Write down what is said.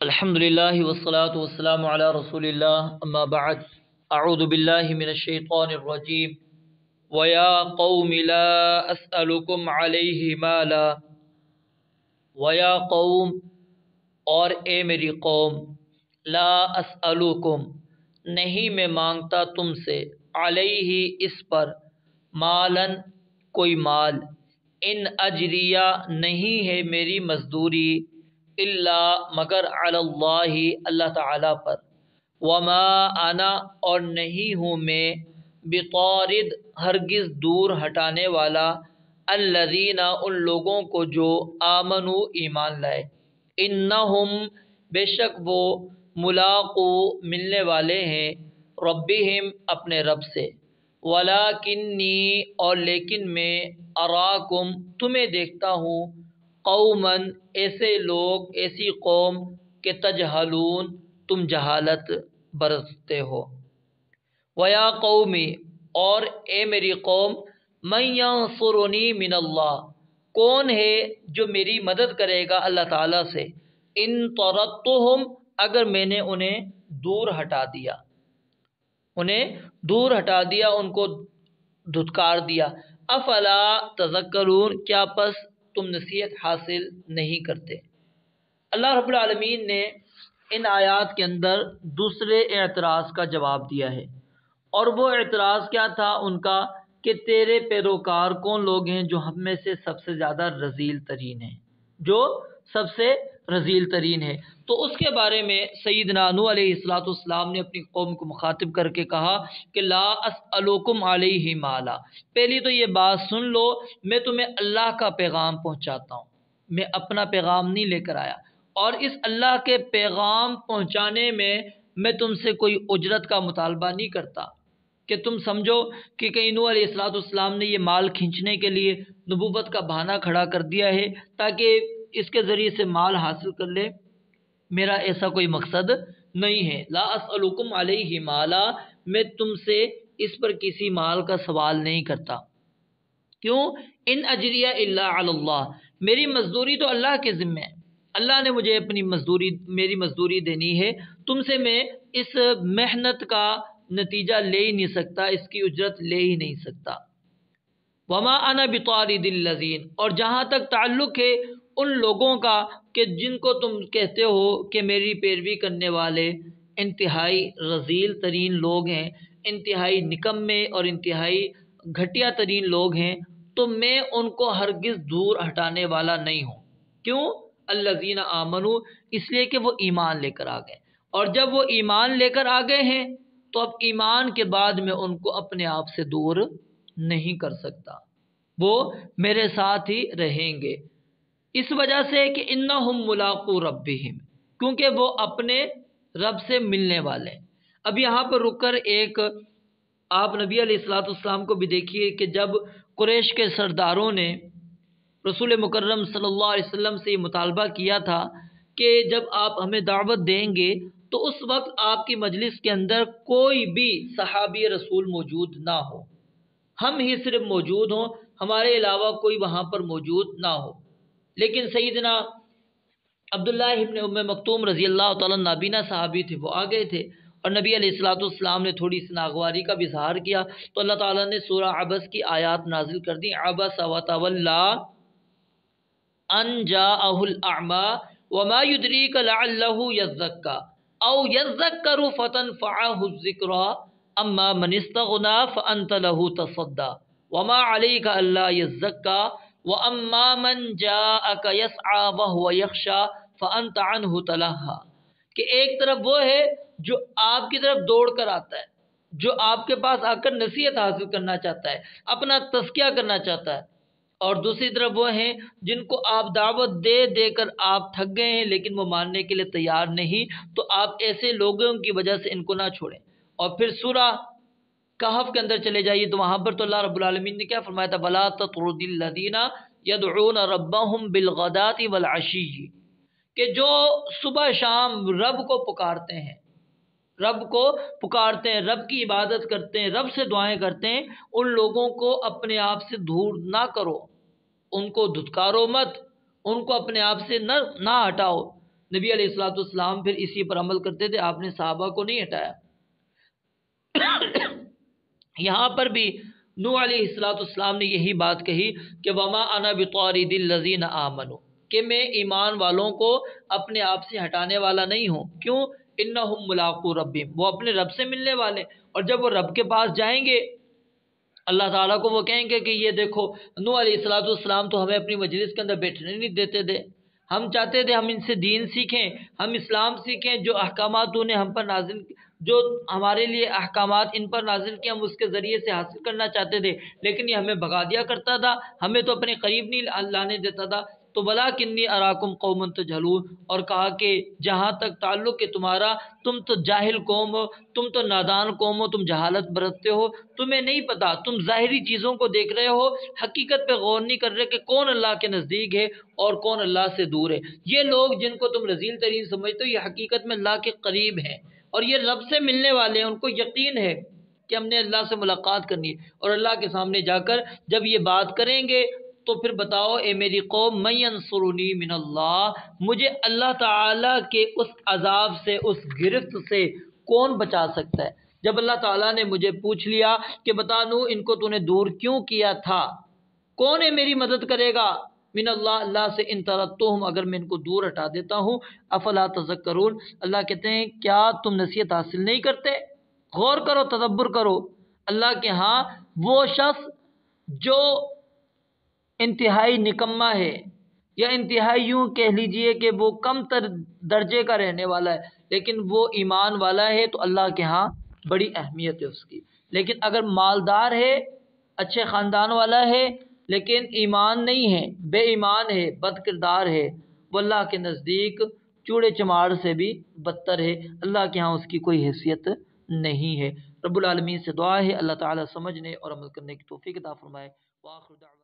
الحمدللہ والصلاة والسلام علی رسول اللہ اما بعد اعوذ باللہ من الشیطان الرجیم وَيَا قَوْمِ لَا أَسْأَلُكُمْ عَلَيْهِ مَالًا وَيَا قوم اور اے میری قوم لا اسألکم نہیں میں مانگتا تم سے علیہ اس پر مالن کوئی مال ان اجریہ نہیں ہے میری مزدوری الا مگر علی اللہ اللہ تعالی پر وما انا اور نہیں ہوں میں بطارد ہرگز دور ہٹانے والا الذین ان لوگوں کو جو آمنو ایمان لائے انہم بے شک وہ ملاقو ملنے والے ہیں ربہم اپنے رب سے ولیکنی اور لیکن میں اراکم تمہیں دیکھتا ہوں قومن ایسے لوگ ایسی قوم کہ تجہلون تم جہالت برتتے ہو ویا قومی اور اے میری قوم من ینصرنی من اللہ کون ہے جو میری مدد کرے گا اللہ تعالیٰ سے ان طردتہم اگر میں نے انہیں دور ہٹا دیا ان کو دھتکار دیا افلا تذکرون کیا پس تم نصیحت حاصل نہیں کرتے۔ اللہ رب العالمین نے ان آیات کے اندر دوسرے اعتراض کا جواب دیا ہے، اور وہ اعتراض کیا تھا ان کا کہ تیرے پیروکار کون لوگ ہیں جو ہم میں سے سب سے زیادہ رذیل ترین ہے، تو اس کے بارے میں سیدنا نوح علیہ السلام نے اپنی قوم کو مخاطب کر کے کہا کہ لا اسألکم علیہ مالا، پہلی تو یہ بات سن لو، میں تمہیں اللہ کا پیغام پہنچاتا ہوں، میں اپنا پیغام نہیں لے کر آیا، اور اس اللہ کے پیغام پہنچانے میں تم سے کوئی اجرت کا مطالبہ نہیں کرتا کہ تم سمجھو کہ کہیں نوح علیہ السلام نے یہ مال کھینچنے کے لیے نبوت کا بہانہ کھڑا کر دیا ہے تاکہ اس کے ذریعے سے مال حاصل کر لے، میرا ایسا کوئی مقصد نہیں ہے۔ لا اسألکم علیہ مالا، میں تم سے اس پر کسی مال کا سوال نہیں کرتا، کیوں؟ ان اجریہ الا علی اللہ، میری مزدوری تو اللہ کے ذمہ ہے، اللہ نے مجھے میری مزدوری دینی ہے، تم سے میں اس محنت کا نتیجہ لے ہی نہیں سکتا، اس کی اجرت لے ہی نہیں سکتا۔ وما انا بطارد الذین، اور جہاں تک تعلق ہے ان لوگوں کا کہ جن کو تم کہتے ہو کہ میری پیروی کرنے والے انتہائی رذیل ترین لوگ ہیں، انتہائی نکمے اور انتہائی گھٹیا ترین لوگ ہیں، تو میں ان کو ہرگز دور ہٹانے والا نہیں ہوں۔ کیوں؟ الذین آمنو، اس لیے کہ وہ ایمان لے کر آ گئے، اور جب وہ ایمان لے کر آ گئے ہیں تو اب ایمان کے بعد میں ان کو اپنے آپ سے دور نہیں کر سکتا، وہ میرے ساتھ ہی رہیں گے، اس وجہ سے کہ انہم ملاقو ربہم، کیونکہ وہ اپنے رب سے ملنے والے ہیں۔ اب یہاں پر رک کر ایک آپ نبی علیہ السلام کو بھی دیکھیے کہ جب قریش کے سرداروں نے رسول مکرم صلی اللہ علیہ وسلم سے یہ مطالبہ کیا تھا کہ جب آپ ہمیں دعوت دیں گے تو اس وقت آپ کی مجلس کے اندر کوئی بھی صحابی رسول موجود نہ ہو، ہم ہی صرف موجود ہوں، ہمارے علاوہ کوئی وہاں پر موجود نہ ہو۔ لیکن سیدنا عبداللہ ابن ام مکتوم رضی اللہ تعالیٰ نابینا صحابی تھے، وہ آ گئے تھے، اور نبی علیہ السلام نے تھوڑی سی ناگواری کا بھی اظہار کیا تو اللہ تعالیٰ نے سورہ عبس کی آیات نازل کر دی، عبس وتولی ان جاءہ الاعمی وما یدریک لعلہ یزکی او یذکر فتنفعہ الذکری اما من استغنی فانت لہ تصدی وما علیک الا یزکی واما من جاءک یسعی وہو یخشی فانت عنہ تلہی، کہ ایک طرف وہ ہے جو آپ کی طرف دوڑ کر آتا ہے، جو آپ کے پاس آ کر نصیحت حاصل کرنا چاہتا ہے، اپنا تزکیہ کرنا چاہتا ہے، اور دوسری طرف وہ ہیں جن کو آپ دعوت دے دے کر آپ تھک گئے ہیں لیکن وہ ماننے کے لیے تیار نہیں، تو آپ ایسے لوگوں کی وجہ سے ان کو نہ چھوڑیں۔ اور پھر سورہ کہف کے اندر چلے جائیے تو وہاں پر تو اللہ رب العالمین نے کیا فرمایا تھا، وَلَا تَطْرُدِ الَّذِينَ يَدْعُونَ رَبَّهُمْ بِالْغَدَاةِ وَالْعَشِيِّ، کہ جو صبح شام رب کو پکارتے ہیں، رب کی عبادت کرتے ہیں، رب سے دعائیں کرتے ہیں، ان لوگوں کو اپنے آپ سے دور نہ کرو، ان کو دھتکارو مت، ان کو اپنے آپ سے نہ ہٹاؤ، نبی علیہ الصلوۃ والسلام پھر اسی پر عمل کرتے تھے، آپ نے صحابہ کو نہیں ہٹایا۔ یہاں پر بھی نوح علیہ الصلوۃ والسلام نے یہی بات کہی کہ وما انا بطارد الذین آمنوا، کہ میں ایمان والوں کو اپنے آپ سے ہٹانے والا نہیں ہوں۔ کیوں؟ انہم ملاقو ربہم، وہ اپنے رب سے ملنے والے، اور جب وہ رب کے پاس جائیں گے اللہ تعالیٰ کو وہ کہیں گے کہ یہ دیکھو نوح علیہ الصلوۃ والسلام تو ہمیں اپنی مجلس کے اندر بیٹھنے نہیں دیتے تھے، ہم چاہتے تھے ہم ان سے دین سیکھیں، ہم اسلام سیکھیں، جو احکامات تو نے ہم پر نازل، جو ہمارے لیے احکامات ان پر نازل کیے ہم اس کے ذریعے سے حاصل کرنا چاہتے تھے، لیکن یہ ہمیں بھگا دیا کرتا تھا، ہمیں تو اپنے قریب نہیں لانے دیتا تھا۔ تو ولاکنی اراکم قوما تجہلون، اور کہا کہ جہاں تک تعلق ہے تمہارا، تم تو جاہل قوم ہو، تم تو نادان قوم ہو، تم جہالت برتتے ہو، تمہیں نہیں پتا، تم ظاہری چیزوں کو دیکھ رہے ہو، حقیقت پہ غور نہیں کر رہے کہ کون اللہ کے نزدیک ہے اور کون اللہ سے دور ہے۔ یہ لوگ جن کو تم رذیل ترین سمجھتے ہو یہ حقیقت میں اللہ کے قریب ہیں، اور یہ رب سے ملنے والے ہیں، ان کو یقین ہے کہ ہم نے اللہ سے ملاقات کرنی ہے، اور اللہ کے سامنے جا کر جب یہ بات کریں گے تو پھر بتاؤ اے میری قوم من ینصرنی من اللہ، مجھے اللہ تعالیٰ کے اس عذاب سے، اس گرفت سے کون بچا سکتا ہے؟ جب اللہ تعالیٰ نے مجھے پوچھ لیا کہ بتا نو ان کو تو نے دور کیوں کیا تھا، کون ہے میری مدد کرے گا؟ من اللہ، اللہ سے، ان طردتہم، اگر میں ان کو دور ہٹا دیتا ہوں، افلا تذکرون، اللہ کہتے ہیں کیا تم نصیحت حاصل نہیں کرتے؟ غور کرو، تدبر کرو۔ اللہ کے ہاں وہ شخص جو انتہائی نکما ہے، یا انتہائی یوں کہہ لیجئے کہ وہ کم تر درجے کا رہنے والا ہے، لیکن وہ ایمان والا ہے تو اللہ کے ہاں بڑی اہمیت ہے اس کی۔ لیکن اگر مالدار ہے، اچھے خاندان والا ہے، لیکن ایمان نہیں ہے، بے ایمان ہے، بد کردار ہے، وہ اللہ کے نزدیک چوڑے چماڑ سے بھی بدتر ہے، اللہ کے ہاں اس کی کوئی حیثیت نہیں ہے۔ رب العالمین سے دعا ہے اللہ تعالیٰ سمجھنے اور عمل کرنے کی توفیق عطا فرمائے۔ وآخر دعوانا